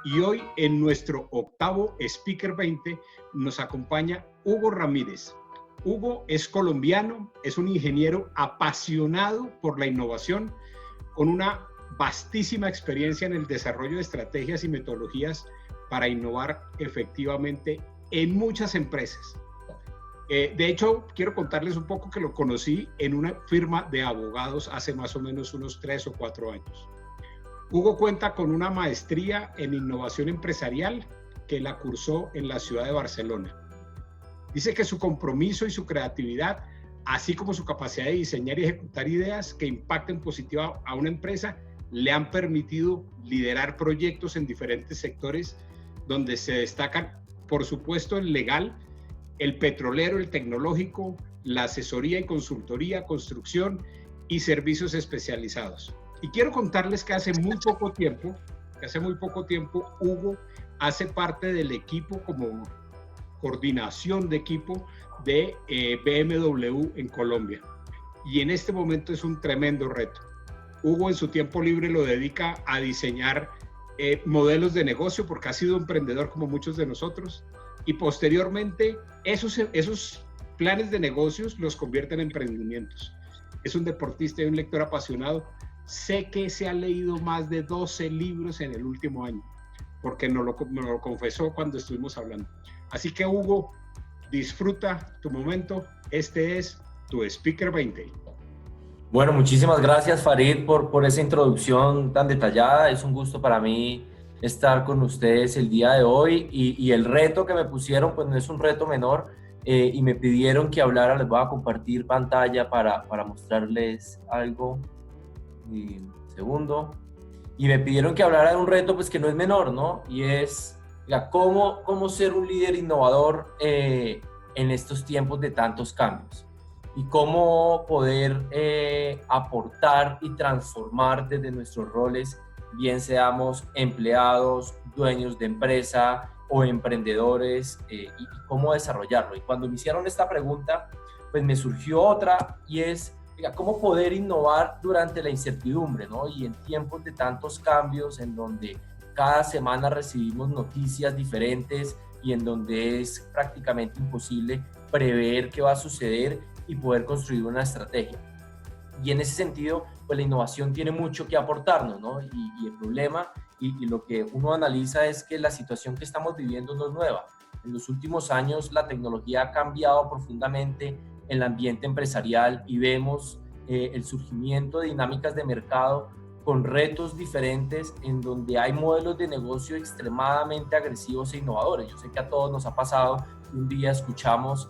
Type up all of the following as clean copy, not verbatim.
Y hoy en nuestro octavo Speaker 20 nos acompaña Hugo Ramírez. Hugo es colombiano, es un ingeniero apasionado por la innovación, con una vastísima experiencia en el desarrollo de estrategias y metodologías para innovar efectivamente en muchas empresas. De hecho, quiero contarles un poco que lo conocí en una firma de abogados hace más o menos unos 3 o 4 años. Hugo cuenta con una maestría en innovación empresarial que la cursó en la ciudad de Barcelona. Dice que su compromiso y su creatividad, así como su capacidad de diseñar y ejecutar ideas que impacten positiva a una empresa, le han permitido liderar proyectos en diferentes sectores donde se destacan, por supuesto, el legal, el petrolero, el tecnológico, la asesoría y consultoría, construcción y servicios especializados. Y quiero contarles que hace muy poco tiempo, Hugo hace parte del equipo como coordinación de equipo de BMW en Colombia. Y en este momento es un tremendo reto. Hugo en su tiempo libre lo dedica a diseñar modelos de negocio porque ha sido emprendedor como muchos de nosotros. Y posteriormente esos planes de negocios los convierte en emprendimientos. Es un deportista y un lector apasionado. Sé que se ha leído más de 12 libros en el último año, porque me lo confesó cuando estuvimos hablando. Así que Hugo, disfruta tu momento. Este es tu Speaker 20. Bueno, muchísimas gracias Farid por esa introducción tan detallada. Es un gusto para mí estar con ustedes el día de hoy y el reto que me pusieron pues no es un reto menor y me pidieron que hablara. Les voy a compartir pantalla para mostrarles algo. Segundo. Y me pidieron que hablara de un reto pues que no es menor, ¿no? Y es cómo ser un líder innovador en estos tiempos de tantos cambios y cómo poder aportar y transformar desde nuestros roles, bien seamos empleados, dueños de empresa o emprendedores, y cómo desarrollarlo. Y cuando me hicieron esta pregunta, pues me surgió otra y es cómo poder innovar durante la incertidumbre, ¿no? Y en tiempos de tantos cambios, en donde cada semana recibimos noticias diferentes y en donde es prácticamente imposible prever qué va a suceder y poder construir una estrategia. Y en ese sentido, pues la innovación tiene mucho que aportarnos, ¿no? Y el problema y lo que uno analiza es que la situación que estamos viviendo no es nueva. En los últimos años la tecnología ha cambiado profundamente el ambiente empresarial y vemos el surgimiento de dinámicas de mercado con retos diferentes en donde hay modelos de negocio extremadamente agresivos e innovadores. Yo sé que a todos nos ha pasado que un día escuchamos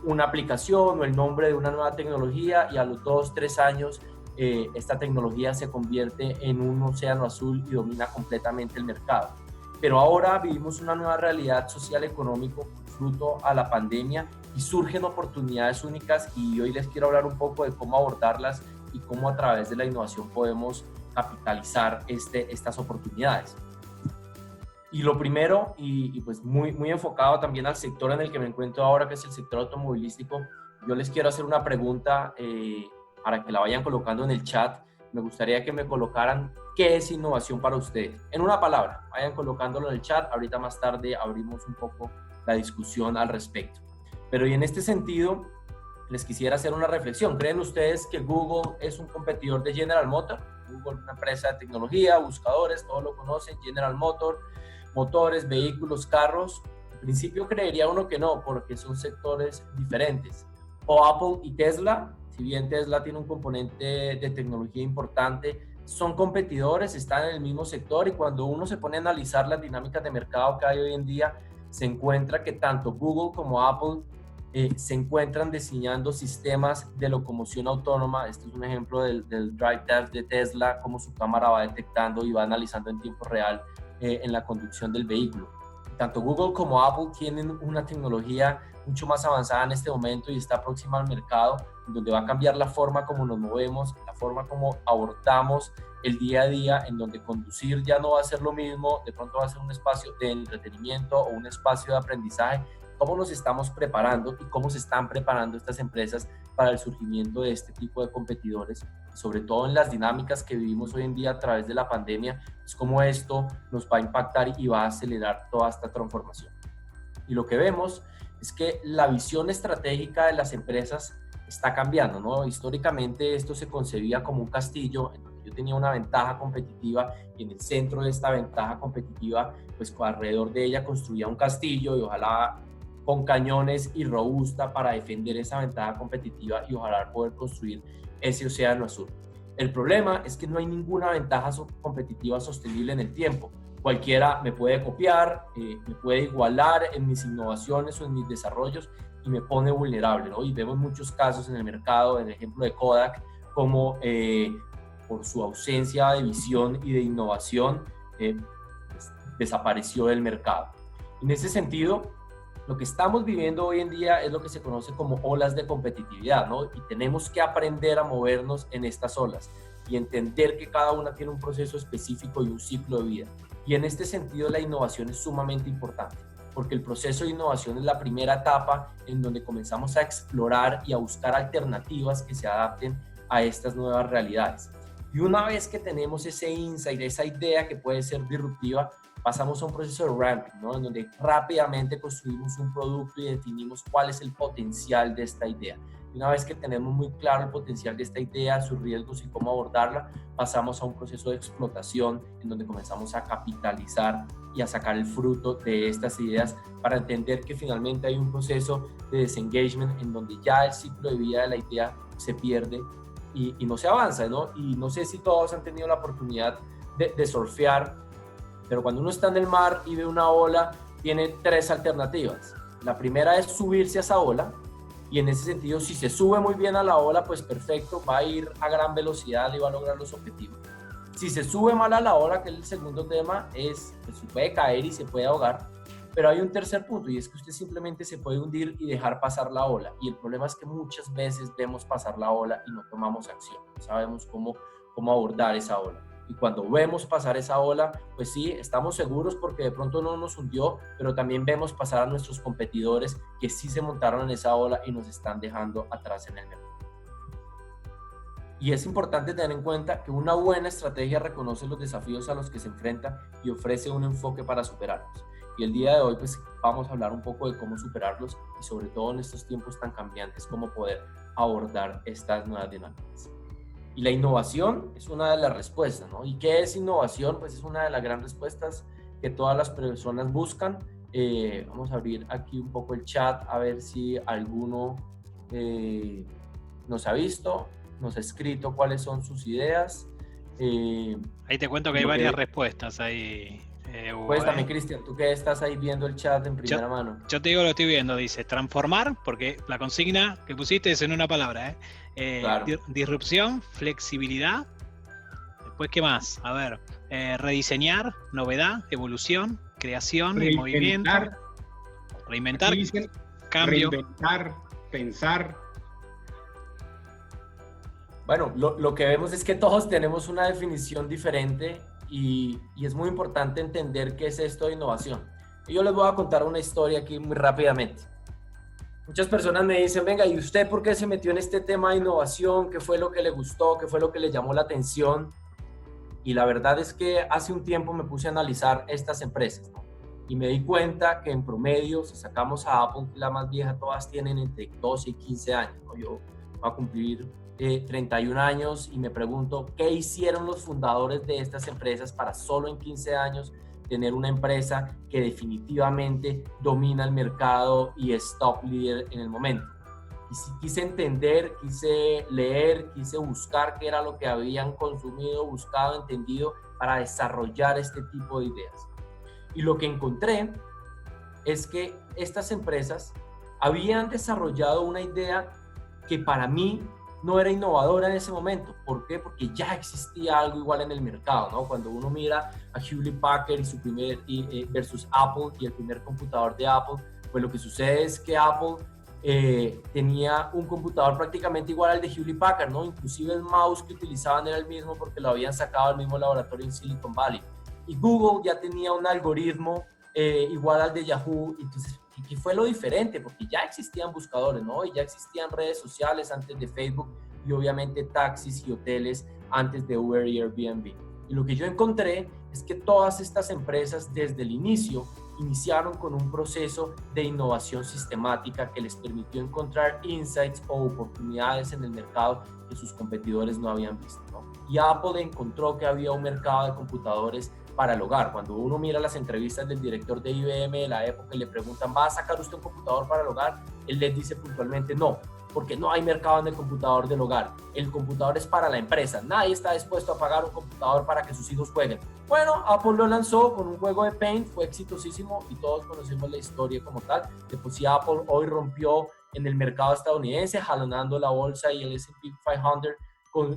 una aplicación o el nombre de una nueva tecnología y a los 2-3 años esta tecnología se convierte en un océano azul y domina completamente el mercado. Pero ahora vivimos una nueva realidad social económico fruto a la pandemia y surgen oportunidades únicas y hoy les quiero hablar un poco de cómo abordarlas y cómo a través de la innovación podemos capitalizar estas oportunidades. Y lo primero, y pues muy enfocado también al sector en el que me encuentro ahora, que es el sector automovilístico, yo les quiero hacer una pregunta para que la vayan colocando en el chat. Me gustaría que me colocaran qué es innovación para ustedes. En una palabra, vayan colocándolo en el chat. Ahorita más tarde abrimos un poco la discusión al respecto. Pero y en este sentido, les quisiera hacer una reflexión. ¿Creen ustedes que Google es un competidor de General Motors? Google es una empresa de tecnología, buscadores, todos lo conocen, General Motors, motores, vehículos, carros. En principio creería uno que no, porque son sectores diferentes. O Apple y Tesla, si bien Tesla tiene un componente de tecnología importante, son competidores, están en el mismo sector y cuando uno se pone a analizar las dinámicas de mercado que hay hoy en día, se encuentra que tanto Google como Apple se encuentran diseñando sistemas de locomoción autónoma. Este es un ejemplo del Drive Test de Tesla, cómo su cámara va detectando y va analizando en tiempo real en la conducción del vehículo. Tanto Google como Apple tienen una tecnología mucho más avanzada en este momento y está próxima al mercado, donde va a cambiar la forma como nos movemos, la forma como abordamos el día a día, en donde conducir ya no va a ser lo mismo, de pronto va a ser un espacio de entretenimiento o un espacio de aprendizaje. ¿Cómo nos estamos preparando y cómo se están preparando estas empresas para el surgimiento de este tipo de competidores sobre todo en las dinámicas que vivimos hoy en día a través de la pandemia, es cómo esto nos va a impactar y va a acelerar toda esta transformación. Y lo que vemos es que la visión estratégica de las empresas está cambiando, ¿no? Históricamente esto se concebía como un castillo en donde yo tenía una ventaja competitiva y en el centro de esta ventaja competitiva, pues alrededor de ella construía un castillo y ojalá con cañones y robusta para defender esa ventaja competitiva y ojalá poder construir ese océano azul. El problema es que no hay ninguna ventaja competitiva sostenible en el tiempo. Cualquiera me puede copiar, me puede igualar en mis innovaciones o en mis desarrollos y me pone vulnerable, ¿no? Y vemos muchos casos en el mercado, en el ejemplo de Kodak, como por su ausencia de visión y de innovación pues, desapareció del mercado. En ese sentido, lo que estamos viviendo hoy en día es lo que se conoce como olas de competitividad, ¿no? Y tenemos que aprender a movernos en estas olas y entender que cada una tiene un proceso específico y un ciclo de vida. Y en este sentido la innovación es sumamente importante, porque el proceso de innovación es la primera etapa en donde comenzamos a explorar y a buscar alternativas que se adapten a estas nuevas realidades. Y una vez que tenemos ese insight, esa idea que puede ser disruptiva, pasamos a un proceso de ramping, ¿no? En donde rápidamente construimos un producto y definimos cuál es el potencial de esta idea. Y una vez que tenemos muy claro el potencial de esta idea, sus riesgos y cómo abordarla, pasamos a un proceso de explotación en donde comenzamos a capitalizar y a sacar el fruto de estas ideas para entender que finalmente hay un proceso de disengagement en donde ya el ciclo de vida de la idea se pierde y no se avanza, ¿no? Y no sé si todos han tenido la oportunidad de surfear, pero cuando uno está en el mar y ve una ola, tiene tres alternativas. La primera es subirse a esa ola, y en ese sentido, si se sube muy bien a la ola, pues perfecto, va a ir a gran velocidad y va a lograr los objetivos. Si se sube mal a la ola, que es el segundo tema, pues se puede caer y se puede ahogar, pero hay un tercer punto y es que usted simplemente se puede hundir y dejar pasar la ola. Y el problema es que muchas veces vemos pasar la ola y no tomamos acción, no sabemos cómo abordar esa ola. Y cuando vemos pasar esa ola, pues sí, estamos seguros porque de pronto no nos hundió, pero también vemos pasar a nuestros competidores que sí se montaron en esa ola y nos están dejando atrás en el mercado. Y es importante tener en cuenta que una buena estrategia reconoce los desafíos a los que se enfrenta y ofrece un enfoque para superarlos. Y el día de hoy pues vamos a hablar un poco de cómo superarlos y sobre todo en estos tiempos tan cambiantes, cómo poder abordar estas nuevas dinámicas. Y la innovación es una de las respuestas, ¿no? ¿Y qué es innovación? Pues es una de las grandes respuestas que todas las personas buscan. Vamos a abrir aquí un poco el chat a ver si alguno nos ha visto, nos ha escrito cuáles son sus ideas. Ahí te cuento que hay varias respuestas ahí. Pues también, Cristian, tú que estás ahí viendo el chat en primera mano. Yo te digo lo estoy viendo, dice transformar, porque la consigna que pusiste es en una palabra, Claro. Disrupción, flexibilidad. Después, ¿qué más? A ver, rediseñar, novedad, evolución, creación, movimiento. Reinventar, dicen, cambio. Reinventar, pensar. Bueno, lo que vemos es que todos tenemos una definición diferente y es muy importante entender qué es esto de innovación. Y yo les voy a contar una historia aquí muy rápidamente. Muchas personas me dicen, venga, ¿y usted por qué se metió en este tema de innovación? ¿Qué fue lo que le gustó? ¿Qué fue lo que le llamó la atención? Y la verdad es que hace un tiempo me puse a analizar estas empresas, ¿no? Y me di cuenta que en promedio, si sacamos a Apple, la más vieja, todas tienen entre 12 y 15 años, ¿no? Yo voy a cumplir 31 años y me pregunto, ¿qué hicieron los fundadores de estas empresas para solo en 15 años tener una empresa que definitivamente domina el mercado y es top líder en el momento? Y quise entender, quise leer, quise buscar qué era lo que habían consumido, buscado, entendido para desarrollar este tipo de ideas. Y lo que encontré es que estas empresas habían desarrollado una idea que para mí no era innovadora en ese momento. ¿Por qué? Porque ya existía algo igual en el mercado, ¿no? Cuando uno mira a Hewlett Packard y su primer versus Apple y el primer computador de Apple, pues lo que sucede es que Apple tenía un computador prácticamente igual al de Hewlett Packard, ¿no? Inclusive el mouse que utilizaban era el mismo porque lo habían sacado del mismo laboratorio en Silicon Valley. Y Google ya tenía un algoritmo igual al de Yahoo. Entonces, ¿qué fue lo diferente? Porque ya existían buscadores, ¿no? Y ya existían redes sociales antes de Facebook, y obviamente taxis y hoteles antes de Uber y Airbnb. Y lo que yo encontré es que todas estas empresas desde el inicio iniciaron con un proceso de innovación sistemática que les permitió encontrar insights o oportunidades en el mercado que sus competidores no habían visto, ¿no? Y Apple encontró que había un mercado de computadores para el hogar. Cuando uno mira las entrevistas del director de IBM de la época y le preguntan, ¿va a sacar usted un computador para el hogar? Él les dice puntualmente no, porque no hay mercado en el computador del hogar. El computador es para la empresa. Nadie está dispuesto a pagar un computador para que sus hijos jueguen. Bueno, Apple lo lanzó con un juego de Paint, fue exitosísimo y todos conocemos la historia como tal. De por sí Apple hoy rompió en el mercado estadounidense, jalonando la bolsa y el S&P 500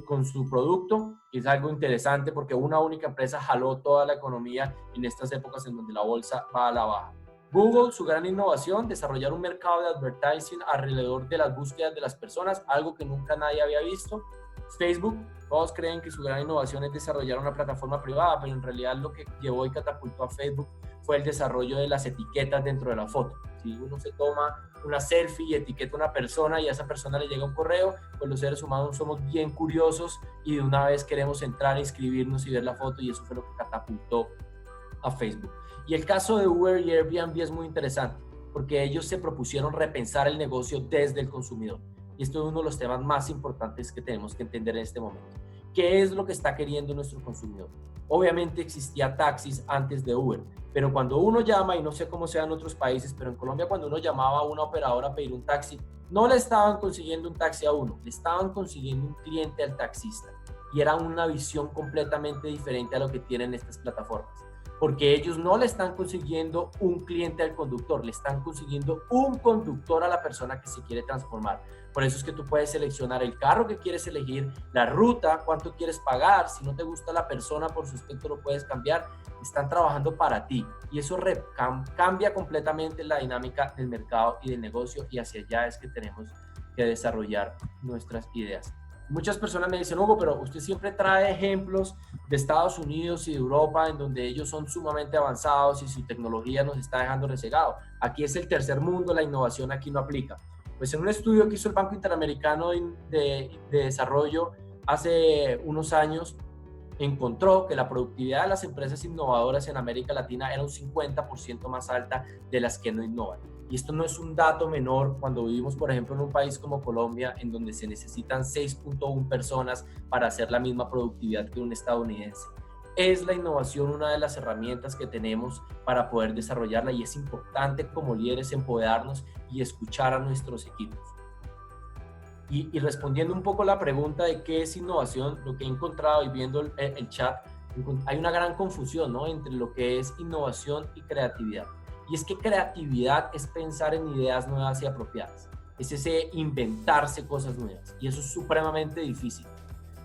con su producto, que es algo interesante porque una única empresa jaló toda la economía en estas épocas en donde la bolsa va a la baja. Google, su gran innovación, desarrollar un mercado de advertising alrededor de las búsquedas de las personas, algo que nunca nadie había visto. Facebook, todos creen que su gran innovación es desarrollar una plataforma privada, pero en realidad lo que llevó y catapultó a Facebook fue el desarrollo de las etiquetas dentro de la foto. Si uno se toma una selfie y etiqueta a una persona y a esa persona le llega un correo, pues los seres humanos somos bien curiosos y de una vez queremos entrar, inscribirnos y ver la foto, y eso fue lo que catapultó a Facebook. Y el caso de Uber y Airbnb es muy interesante porque ellos se propusieron repensar el negocio desde el consumidor. Y esto es uno de los temas más importantes que tenemos que entender en este momento. ¿Qué es lo que está queriendo nuestro consumidor? Obviamente existía taxis antes de Uber, pero cuando uno llama, y no sé cómo sea en otros países, pero en Colombia cuando uno llamaba a una operadora a pedir un taxi, no le estaban consiguiendo un taxi a uno, le estaban consiguiendo un cliente al taxista. Y era una visión completamente diferente a lo que tienen estas plataformas. Porque ellos no le están consiguiendo un cliente al conductor, le están consiguiendo un conductor a la persona que se quiere transformar. Por eso es que tú puedes seleccionar el carro que quieres elegir, la ruta, cuánto quieres pagar. Si no te gusta la persona, por su aspecto lo puedes cambiar. Están trabajando para ti y eso cambia completamente la dinámica del mercado y del negocio, y hacia allá es que tenemos que desarrollar nuestras ideas. Muchas personas me dicen, Hugo, pero usted siempre trae ejemplos de Estados Unidos y de Europa en donde ellos son sumamente avanzados y su tecnología nos está dejando rezagados. Aquí es el tercer mundo, la innovación aquí no aplica. Pues en un estudio que hizo el Banco Interamericano de Desarrollo hace unos años, encontró que la productividad de las empresas innovadoras en América Latina era un 50% más alta de las que no innovan. Y esto no es un dato menor cuando vivimos, por ejemplo, en un país como Colombia, en donde se necesitan 6.1 personas para hacer la misma productividad que un estadounidense. Es la innovación una de las herramientas que tenemos para poder desarrollarla, y es importante como líderes empoderarnos y escuchar a nuestros equipos. Y respondiendo un poco la pregunta de qué es innovación, lo que he encontrado y viendo el chat, hay una gran confusión, ¿no?, entre lo que es innovación y creatividad. Y es que creatividad es pensar en ideas nuevas y apropiadas. Es ese inventarse cosas nuevas. Y eso es supremamente difícil.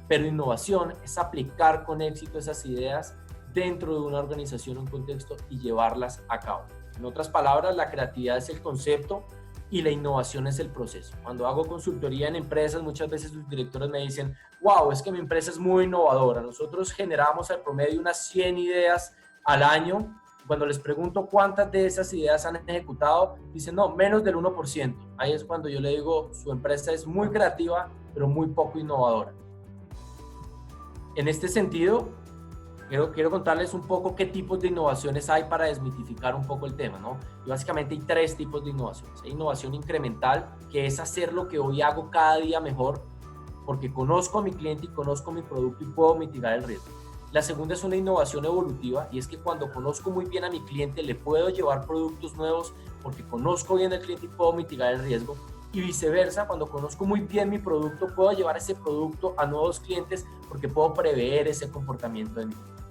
Pero innovación es aplicar con éxito esas ideas dentro de una organización o un contexto y llevarlas a cabo. En otras palabras, la creatividad es el concepto y la innovación es el proceso. Cuando hago consultoría en empresas, muchas veces los directores me dicen, wow, es que mi empresa es muy innovadora. Nosotros generamos al promedio unas 100 ideas al año. Cuando les pregunto cuántas de esas ideas han ejecutado, dicen, no, menos del 1%. Ahí es cuando yo le digo, su empresa es muy creativa, pero muy poco innovadora. En este sentido, quiero contarles un poco qué tipos de innovaciones hay para desmitificar un poco el tema, ¿no? Y básicamente hay 3 tipos de innovaciones. Hay innovación incremental, que es hacer lo que hoy hago cada día mejor, porque conozco a mi cliente y conozco mi producto y puedo mitigar el riesgo. La segunda es una innovación evolutiva, y es que cuando conozco muy bien a mi cliente le puedo llevar productos nuevos porque conozco bien al cliente y puedo mitigar el riesgo. Y viceversa, cuando conozco muy bien mi producto puedo llevar ese producto a nuevos clientes porque puedo prever ese comportamiento de mi cliente.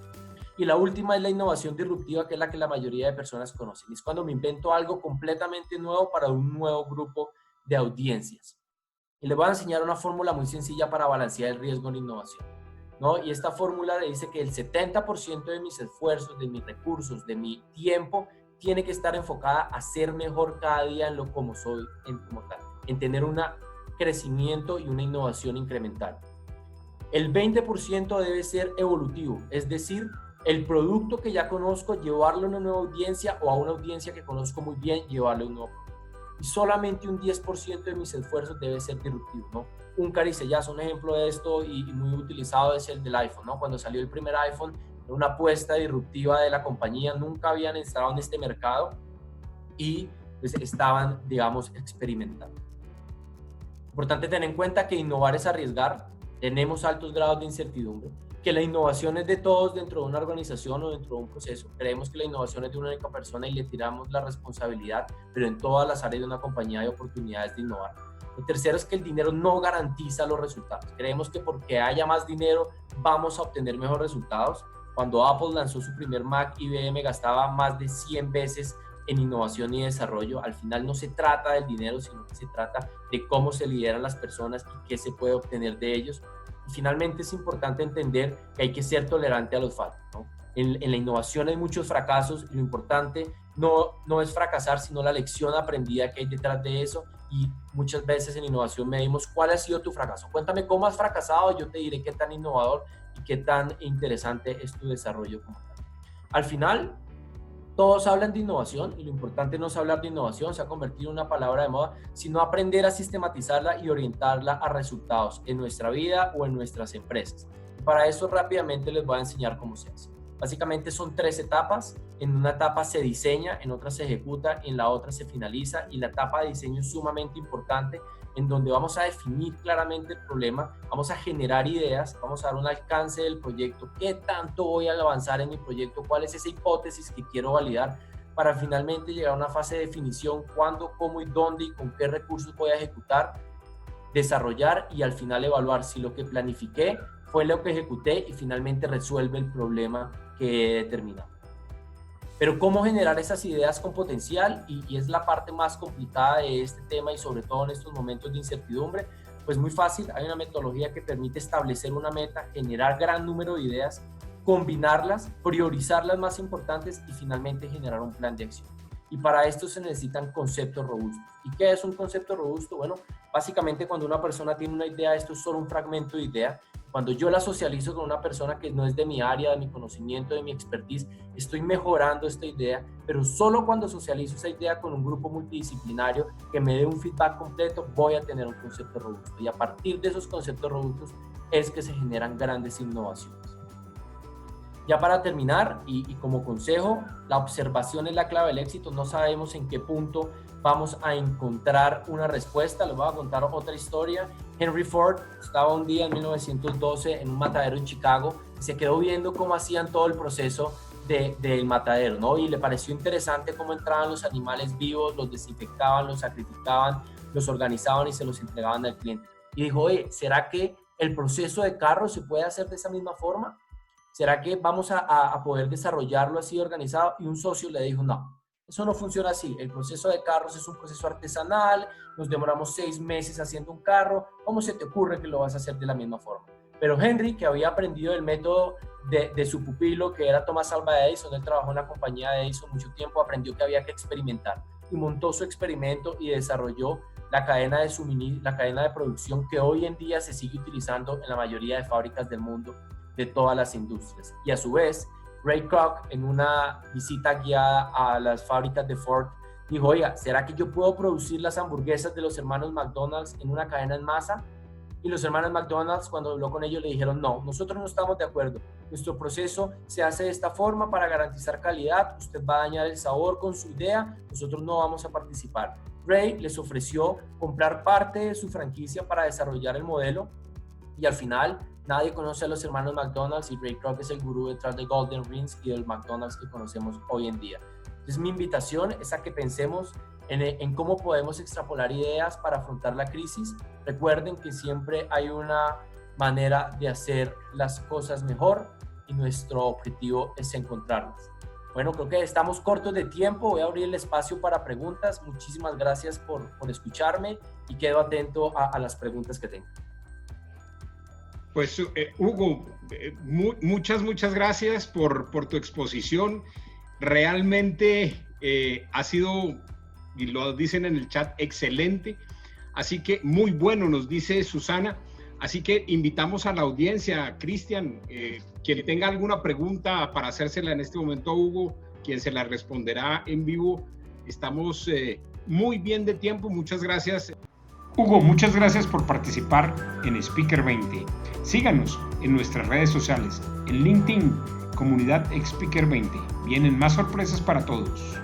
Y la última es la innovación disruptiva, que es la que la mayoría de personas conocen. Es cuando me invento algo completamente nuevo para un nuevo grupo de audiencias. Y les voy a enseñar una fórmula muy sencilla para balancear el riesgo en innovación, ¿no? Y esta fórmula le dice que el 70% de mis esfuerzos, de mis recursos, de mi tiempo, tiene que estar enfocada a ser mejor cada día en lo como soy, como tal, en tener un crecimiento y una innovación incremental. El 20% debe ser evolutivo, es decir, el producto que ya conozco, llevarlo a una nueva audiencia o a una audiencia que conozco muy bien, llevarlo a un nuevo producto. y solamente un 10% de mis esfuerzos debe ser disruptivo, ¿no? Un caricellazo, un ejemplo de esto y muy utilizado es el del iPhone, ¿no? Cuando salió el primer iPhone, era una apuesta disruptiva de la compañía, nunca habían estado en este mercado y pues estaban, digamos, experimentando. Importante tener en cuenta que innovar es arriesgar, tenemos altos grados de incertidumbre, que la innovación es de todos dentro de una organización o dentro de un proceso. Creemos que la innovación es de una única persona y le tiramos la responsabilidad, pero en todas las áreas de una compañía hay oportunidades de innovar. Lo tercero es que el dinero no garantiza los resultados. Creemos que porque haya más dinero vamos a obtener mejores resultados. Cuando Apple lanzó su primer Mac, IBM gastaba más de 100 veces en innovación y desarrollo. Al final no se trata del dinero, sino que se trata de cómo se lideran las personas y qué se puede obtener de ellos. Y finalmente es importante entender que hay que ser tolerante a los fallos, ¿no? En la innovación hay muchos fracasos y lo importante no es fracasar, sino la lección aprendida que hay detrás de eso. Y muchas veces en innovación medimos cuál ha sido tu fracaso. Cuéntame cómo has fracasado, yo te diré qué tan innovador y qué tan interesante es tu desarrollo como tal. Al final, todos hablan de innovación y lo importante no es hablar de innovación, se ha convertido en una palabra de moda, sino aprender a sistematizarla y orientarla a resultados en nuestra vida o en nuestras empresas. Para eso rápidamente les voy a enseñar cómo se hace. Básicamente son 3 etapas. En una etapa se diseña, en otra se ejecuta, en la otra se finaliza y la etapa de diseño es sumamente importante en donde vamos a definir claramente el problema, vamos a generar ideas, vamos a dar un alcance del proyecto, qué tanto voy a avanzar en mi proyecto, cuál es esa hipótesis que quiero validar para finalmente llegar a una fase de definición, cuándo, cómo y dónde y con qué recursos voy a ejecutar, desarrollar y al final evaluar si lo que planifiqué fue lo que ejecuté y finalmente resuelve el problema que he determinado. Pero cómo generar esas ideas con potencial y es la parte más complicada de este tema y sobre todo en estos momentos de incertidumbre, pues muy fácil, hay una metodología que permite establecer una meta, generar gran número de ideas, combinarlas, priorizar las más importantes y finalmente generar un plan de acción. Y para esto se necesitan conceptos robustos. ¿Y qué es un concepto robusto? Bueno, básicamente cuando una persona tiene una idea, esto es solo un fragmento de idea. Cuando yo la socializo con una persona que no es de mi área, de mi conocimiento, de mi expertise, estoy mejorando esta idea, pero solo cuando socializo esa idea con un grupo multidisciplinario que me dé un feedback completo, voy a tener un concepto robusto. Y a partir de esos conceptos robustos es que se generan grandes innovaciones. Ya para terminar, y como consejo, la observación es la clave del éxito. No sabemos en qué punto vamos a encontrar una respuesta. Les voy a contar otra historia. Henry Ford estaba un día en 1912 en un matadero en Chicago y se quedó viendo cómo hacían todo el proceso del matadero, ¿no? Y le pareció interesante cómo entraban los animales vivos, los desinfectaban, los sacrificaban, los organizaban y se los entregaban al cliente. Y dijo, oye, ¿será que el proceso de carros se puede hacer de esa misma forma? ¿Será que vamos a poder desarrollarlo así organizado? Y un socio le dijo, no, eso no funciona así. El proceso de carros es un proceso artesanal, nos demoramos 6 meses haciendo un carro. ¿Cómo se te ocurre que lo vas a hacer de la misma forma? Pero Henry, que había aprendido el método de su pupilo, que era Thomas Alva Edison, él trabajó en la compañía de Edison mucho tiempo, aprendió que había que experimentar y montó su experimento y desarrolló la cadena de suministro, la cadena de producción que hoy en día se sigue utilizando en la mayoría de fábricas del mundo, de todas las industrias. Y a su vez, Ray Kroc, en una visita guiada a las fábricas de Ford, dijo, oiga, ¿será que yo puedo producir las hamburguesas de los hermanos McDonald's en una cadena en masa? Y los hermanos McDonald's, cuando habló con ellos, le dijeron, no, nosotros no estamos de acuerdo. Nuestro proceso se hace de esta forma para garantizar calidad. Usted va a dañar el sabor con su idea, nosotros no vamos a participar. Ray les ofreció comprar parte de su franquicia para desarrollar el modelo y al final nadie conoce a los hermanos McDonald's y Ray Kroc es el gurú detrás de Golden Rings y del McDonald's que conocemos hoy en día. Entonces mi invitación es a que pensemos en cómo podemos extrapolar ideas para afrontar la crisis. Recuerden que siempre hay una manera de hacer las cosas mejor y nuestro objetivo es encontrarlas. Bueno, creo que estamos cortos de tiempo. Voy a abrir el espacio para preguntas. Muchísimas gracias por escucharme y quedo atento a las preguntas que tengan. Pues Hugo, muchas gracias por tu exposición. Realmente ha sido, y lo dicen en el chat, excelente. Así que muy bueno, nos dice Susana. Así que invitamos a la audiencia, Cristian, quien tenga alguna pregunta para hacérsela en este momento a Hugo, quien se la responderá en vivo. Estamos muy bien de tiempo. Muchas gracias. Hugo, muchas gracias por participar en Speaker 20. Síganos en nuestras redes sociales, en LinkedIn, Comunidad Speaker 20. Vienen más sorpresas para todos.